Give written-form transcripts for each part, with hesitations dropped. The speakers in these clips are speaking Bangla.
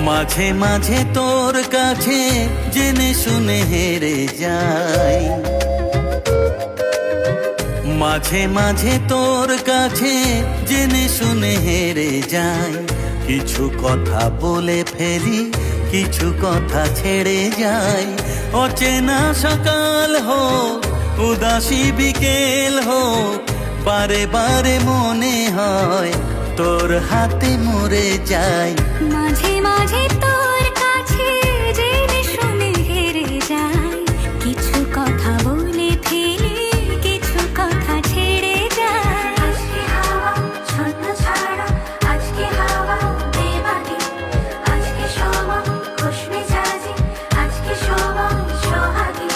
মাঝে মাঝে তোর কাছে জেনে শুনে হেরে যাই, মাঝে মাঝে তোর কাছে জেনে শুনে হেরে যাই। কিছু কথা বলে ফেলি, কিছু কথা ছেড়ে যাই। অচেনা সকাল হোক, উদাসী বিকেল হোক, বারে বারে মনে হয় তোর হাতে মরে যাই। মাঝে মাঝে তোর কাছে জেনে শুনে হেরে যাই, কিছু কথা বলে ফেলি, কিছু কথা ছেড়ে যাই। আজকে হাওয়া ছন্দ ছাড়া, আজকে হাওয়া বেমানি, আজকে সময় খুশ মেজাজি, আজকে সময় সোহাগী।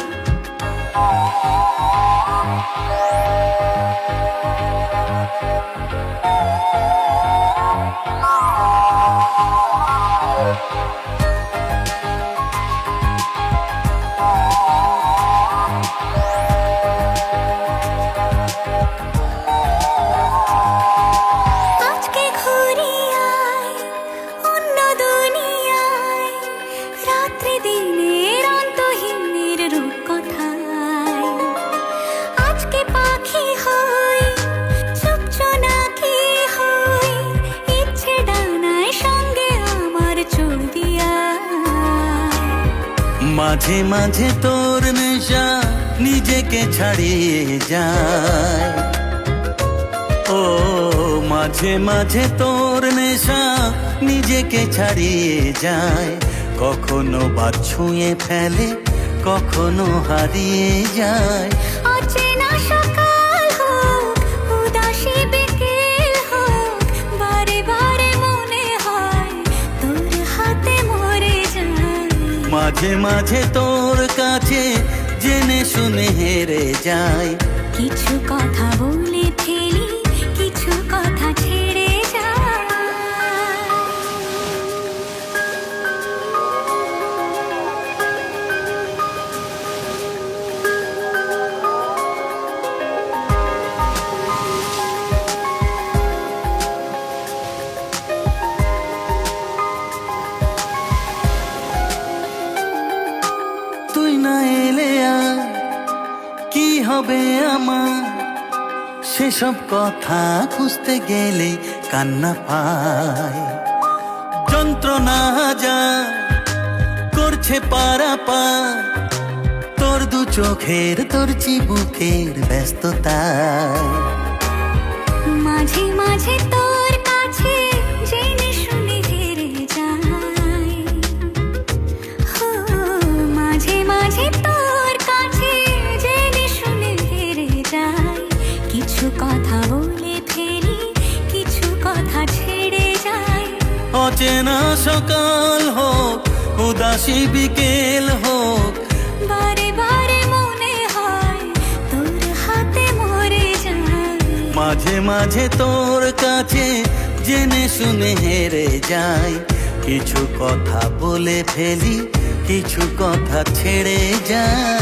আজকে ঘুরে আয় অন্য দুনিয়ায়, রাত্রি দিনের অন্তহীনের রূপকথায়। আজকে পাখি হই, চুপ জোনাকি হই, ইচ্ছে ডানায় সঙ্গে আমার চুল দিয়া। মাঝে মাঝে তোর নেশা নিজেকে ছাড়িয়ে যায়, ও মাঝে মাঝে তোর নেশা নিজেকে ছাড়িয়ে যায়। কখনো বা ছুঁয়ে ফেলে, কখনো হারিয়ে যায়। অচেনা সকাল হোক, উদাসী বিকেল হোক, বারে বারে মনে হয় তোর হাতে মরে যাই। মাঝে মাঝে তোর কাছে জেনে শুনে হেরে যাই। কিছু কথা বলে ফেলি, কিছু কথা ছেড়ে যাই। তুই না এলে আর কি হবে আমার, সেসব কথা খুঁজতে গেলে কান্না পায়। যন্ত্রণা যা করছে পারাপার, তোর দু চোখের, তোর চিবুকের ব্যস্ততায়। মাঝে মাঝে তোর কাছে জেনে শুনে হেরে যাই, হো মাঝে মাঝে তোর কাছে জেনে শুনে হেরে যাই। কিছু কথা বলে ফেলি, কিছু কথা ছেড়ে যাই। অচেনা সকাল হোক, উদাসী বিকেল হোক, বারে বারে মনে হয় তোর হাতে মরে যাই। মাঝে মাঝে তোর কাছে জেনে শুনে হেরে যাই। কিছু কথা বলে ফেলি, কিছু কথা ছেড়ে যাই।